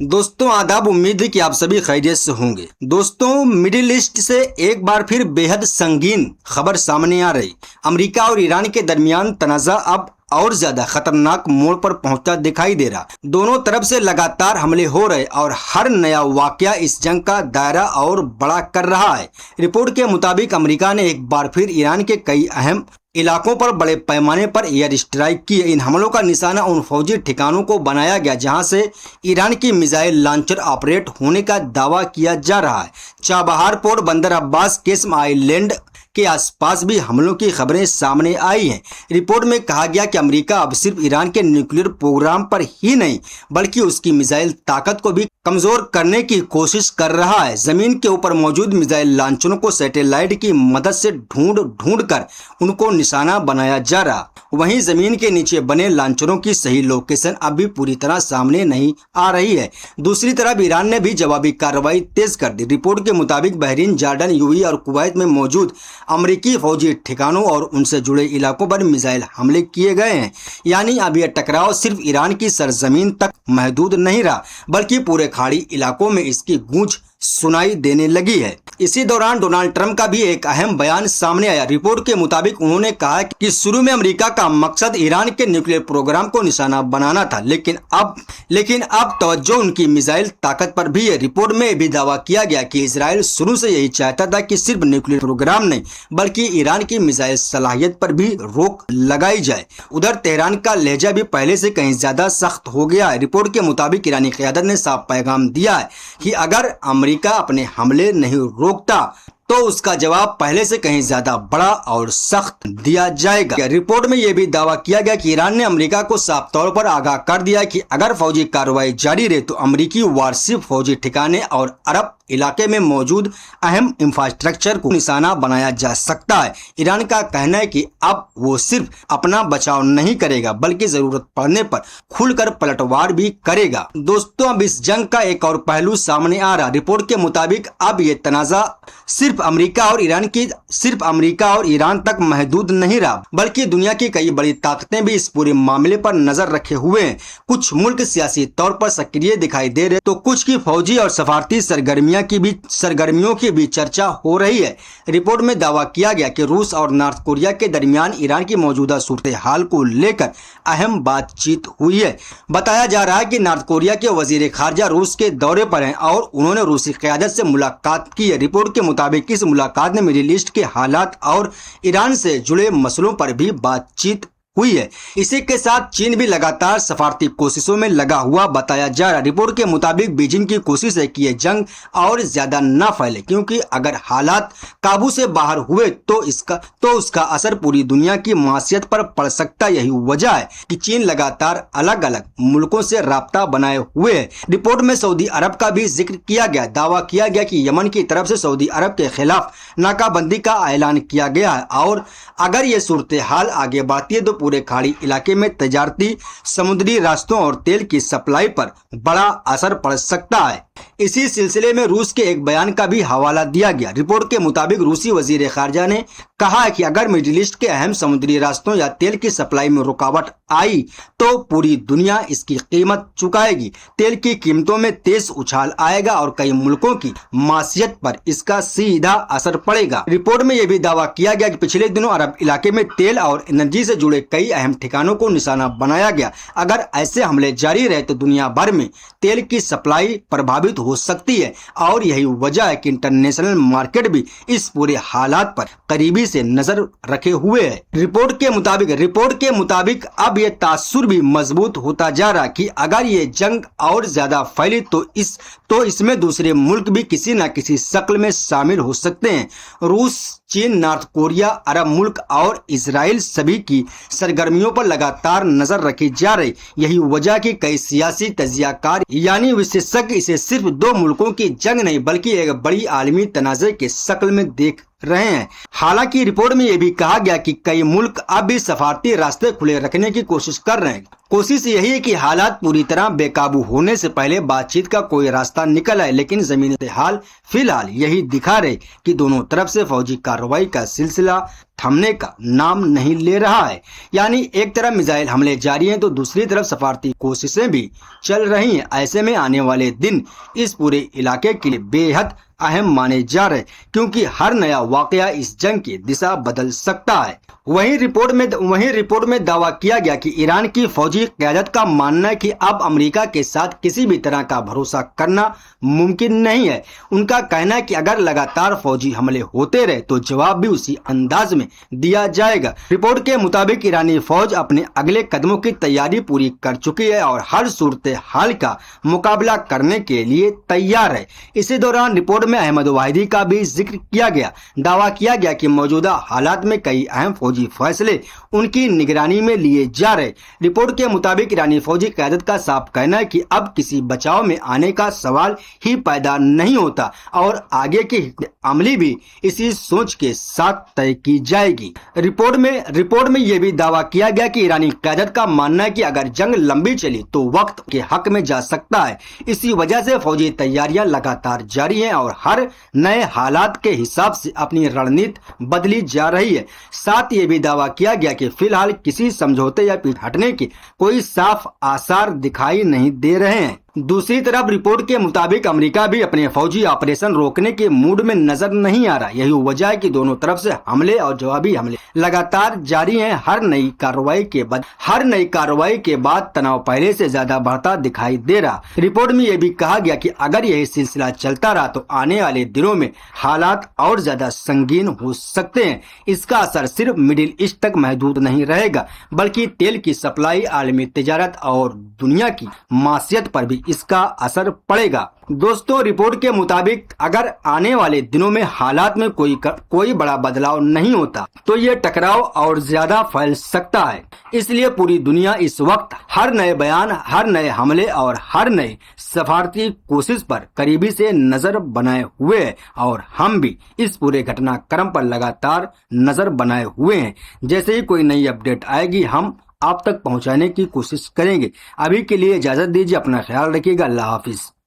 दोस्तों आदाब। उम्मीद है कि आप सभी खैरियत से होंगे। दोस्तों मिडिल ईस्ट से एक बार फिर बेहद संगीन खबर सामने आ रही। अमेरिका और ईरान के दरमियान तनाज़ा अब और ज्यादा खतरनाक मोड़ पर पहुंचता दिखाई दे रहा। दोनों तरफ से लगातार हमले हो रहे और हर नया वाकया इस जंग का दायरा और बड़ा कर रहा है। रिपोर्ट के मुताबिक अमेरिका ने एक बार फिर ईरान के कई अहम इलाकों पर बड़े पैमाने पर एयर स्ट्राइक किए। इन हमलों का निशाना उन फौजी ठिकानों को बनाया गया जहां से ईरान की मिसाइल लॉन्चर ऑपरेट होने का दावा किया जा रहा है। चाबहार पोर्ट, बंदर अब्बास, केस्म आइलैंड के आसपास भी हमलों की खबरें सामने आई हैं। रिपोर्ट में कहा गया कि अमेरिका अब सिर्फ ईरान के न्यूक्लियर प्रोग्राम पर ही नहीं बल्कि उसकी मिसाइल ताकत को भी कमजोर करने की कोशिश कर रहा है। जमीन के ऊपर मौजूद मिसाइल लॉन्चरों को सैटेलाइट की मदद से ढूंढ कर उनको निशाना बनाया जा रहा। वहीं जमीन के नीचे बने लॉन्चरों की सही लोकेशन अभी पूरी तरह सामने नहीं आ रही है। दूसरी तरफ ईरान ने भी जवाबी कार्रवाई तेज कर दी। रिपोर्ट के मुताबिक बहरीन, जॉर्डन, यूएई और कुवैत में मौजूद अमेरिकी फौजी ठिकानों और उनसे जुड़े इलाकों पर मिसाइल हमले किए गए हैं। यानी अब यह टकराव सिर्फ ईरान की सरजमीन तक महदूद नहीं रहा बल्कि पूरे खाड़ी इलाकों में इसकी गूंज सुनाई देने लगी है। इसी दौरान डोनाल्ड ट्रंप का भी एक अहम बयान सामने आया। रिपोर्ट के मुताबिक उन्होंने कहा कि शुरू में अमेरिका का मकसद ईरान के न्यूक्लियर प्रोग्राम को निशाना बनाना था, लेकिन अब तवज्जो उनकी मिसाइल ताकत पर भी है। रिपोर्ट में भी दावा किया गया कि इजराइल शुरू से यही चाहता था कि सिर्फ न्यूक्लियर प्रोग्राम नहीं बल्कि ईरान की मिसाइल सलाहियत पर भी रोक लगाई जाए। उधर तेहरान का लहजा भी पहले से कहीं ज्यादा सख्त हो गया है। रिपोर्ट के मुताबिक ईरानी क़यादत ने साफ पैगाम दिया है कि अगर अमेरिका अपने हमले नहीं रोकता तो उसका जवाब पहले से कहीं ज्यादा बड़ा और सख्त दिया जाएगा। रिपोर्ट में यह भी दावा किया गया कि ईरान ने अमेरिका को साफ तौर पर आगाह कर दिया कि अगर फौजी कार्रवाई जारी रहे तो अमेरिकी वारसिफ फौजी ठिकाने और अरब इलाके में मौजूद अहम इंफ्रास्ट्रक्चर को निशाना बनाया जा सकता है। ईरान का कहना है कि अब वो सिर्फ अपना बचाव नहीं करेगा बल्कि जरूरत पड़ने पर खुलकर पलटवार भी करेगा। दोस्तों अब इस जंग का एक और पहलू सामने आ रहा। रिपोर्ट के मुताबिक अब ये तनाज़ा सिर्फ अमेरिका और ईरान तक महदूद नहीं रहा बल्कि दुनिया की कई बड़ी ताकतें भी इस पूरे मामले पर नजर रखे हुए हैं। कुछ मुल्क सियासी तौर पर सक्रिय दिखाई दे रहे तो कुछ की फौजी और सफारती सरगर्मियों की भी चर्चा हो रही है। रिपोर्ट में दावा किया गया कि रूस और नॉर्थ कोरिया के दरमियान ईरान की मौजूदा सूरत हाल को लेकर अहम बातचीत हुई है। बताया जा रहा है कि नॉर्थ कोरिया के वजीर खारजा रूस के दौरे पर हैं और उन्होंने रूसी क़यादत से मुलाकात की है। रिपोर्ट के मुताबिक इस मुलाकात में मिडिल ईस्ट के हालात और ईरान से जुड़े मसलों पर भी बातचीत हुई है। इसी के साथ चीन भी लगातार सफारती कोशिशों में लगा हुआ बताया जा रहा। रिपोर्ट के मुताबिक बीजिंग की कोशिश है कि यह जंग और ज्यादा न फैले क्योंकि अगर हालात काबू से बाहर हुए तो उसका असर पूरी दुनिया की माशियत पर पड़ सकता। यही वजह है कि चीन लगातार अलग अलग मुल्कों से राब्ता बनाए हुए है। रिपोर्ट में सऊदी अरब का भी जिक्र किया गया। दावा किया गया कि यमन की तरफ से सऊदी अरब के खिलाफ नाकाबंदी का ऐलान किया गया है और अगर ये सूरत हाल आगे बढ़ती है तो पूरे खाड़ी इलाके में तजारती समुद्री रास्तों और तेल की सप्लाई पर बड़ा असर पड़ सकता है। इसी सिलसिले में रूस के एक बयान का भी हवाला दिया गया। रिपोर्ट के मुताबिक रूसी वजीर खारजा ने कहा है कि अगर मिडिल ईस्ट के अहम समुद्री रास्तों या तेल की सप्लाई में रुकावट आई तो पूरी दुनिया इसकी कीमत चुकाएगी। तेल की कीमतों में तेज उछाल आएगा और कई मुल्कों की माशियत पर इसका सीधा असर पड़ेगा। रिपोर्ट में यह भी दावा किया गया कि पिछले दिनों अरब इलाके में तेल और एनर्जी से जुड़े कई अहम ठिकानों को निशाना बनाया गया। अगर ऐसे हमले जारी रहे तो दुनिया भर में तेल की सप्लाई प्रभावित हो सकती है और यही वजह है कि इंटरनेशनल मार्केट भी इस पूरे हालात पर करीबी से नजर रखे हुए है। रिपोर्ट के मुताबिक अब यह तासुर भी मजबूत होता जा रहा कि अगर ये जंग और ज्यादा फैली तो इसमें दूसरे मुल्क भी किसी न किसी शक्ल में शामिल हो सकते हैं। रूस, चीन, नॉर्थ कोरिया, अरब मुल्क और इजराइल सभी की सरगर्मियों पर लगातार नजर रखी जा रही। यही वजह कि कई सियासी तजियाकार यानी विशेषज्ञ इसे सिर्फ दो मुल्कों की जंग नहीं बल्कि एक बड़ी आलमी तनाज़े के शक्ल में देख रहे हैं। हालांकि रिपोर्ट में यह भी कहा गया कि कई मुल्क अब भी सफारती रास्ते खुले रखने की कोशिश कर रहे हैं। कोशिश यही है कि हालात पूरी तरह बेकाबू होने से पहले बातचीत का कोई रास्ता निकल आए, लेकिन जमीनी हाल फिलहाल यही दिखा रहे कि दोनों तरफ से फौजी कार्रवाई का सिलसिला थमने का नाम नहीं ले रहा है। यानी एक तरफ मिसाइल हमले जारी हैं तो दूसरी तरफ सफारती कोशिशें भी चल रही हैं। ऐसे में आने वाले दिन इस पूरे इलाके के लिए बेहद अहम माने जा रहे, क्योंकि हर नया वाकया इस जंग की दिशा बदल सकता है। वहीं रिपोर्ट में दावा किया गया कि ईरान की फौजी क़यादत का मानना है कि अब अमेरिका के साथ किसी भी तरह का भरोसा करना मुमकिन नहीं है। उनका कहना है कि अगर लगातार फौजी हमले होते रहे तो जवाब भी उसी अंदाज में दिया जाएगा। रिपोर्ट के मुताबिक ईरानी फौज अपने अगले कदमों की तैयारी पूरी कर चुकी है और हर सूरत हाल का मुकाबला करने के लिए तैयार है। इसी दौरान रिपोर्ट में अहमद वाहिदी का भी जिक्र किया गया। दावा किया गया कि मौजूदा हालात में कई अहम फौजी फैसले उनकी निगरानी में लिए जा रहे। रिपोर्ट के मुताबिक ईरानी फौजी क़यादत का साफ कहना है कि अब किसी बचाव में आने का सवाल ही पैदा नहीं होता और आगे की अमली भी इसी सोच के साथ तय की जाएगी। रिपोर्ट में यह भी दावा किया गया कि ईरानी क़यादत का मानना है कि अगर जंग लंबी चली तो वक्त के हक में जा सकता है। इसी वजह से फौजी तैयारियां लगातार जारी हैं और हर नए हालात के हिसाब से अपनी रणनीति बदली जा रही है। साथ ये भी दावा किया गया कि फिलहाल किसी समझौते या पीछे हटने के कोई साफ आसार दिखाई नहीं दे रहे हैं। दूसरी तरफ रिपोर्ट के मुताबिक अमेरिका भी अपने फौजी ऑपरेशन रोकने के मूड में नजर नहीं आ रहा। यही वजह है कि दोनों तरफ से हमले और जवाबी हमले लगातार जारी हैं। हर नई कार्रवाई के बाद तनाव पहले से ज्यादा बढ़ता दिखाई दे रहा। रिपोर्ट में यह भी कहा गया कि अगर यही सिलसिला चलता रहा तो आने वाले दिनों में हालात और ज्यादा संगीन हो सकते हैं। इसका असर सिर्फ मिडिल ईस्ट तक महदूद नहीं रहेगा, बल्कि तेल की सप्लाई, आलमी तिजारत और दुनिया की माशियत पर भी इसका असर पड़ेगा। दोस्तों, रिपोर्ट के मुताबिक अगर आने वाले दिनों में हालात में कोई बड़ा बदलाव नहीं होता तो ये टकराव और ज्यादा फैल सकता है। इसलिए पूरी दुनिया इस वक्त हर नए बयान, हर नए हमले और हर नए सफारती कोशिश पर करीबी से नजर बनाए हुए है और हम भी इस पूरे घटनाक्रम पर लगातार नजर बनाए हुए हैं। जैसे ही कोई नई अपडेट आएगी हम आप तक पहुंचाने की कोशिश करेंगे। अभी के लिए इजाजत दीजिए, अपना ख्याल रखिएगा। अल्लाह हाफिज।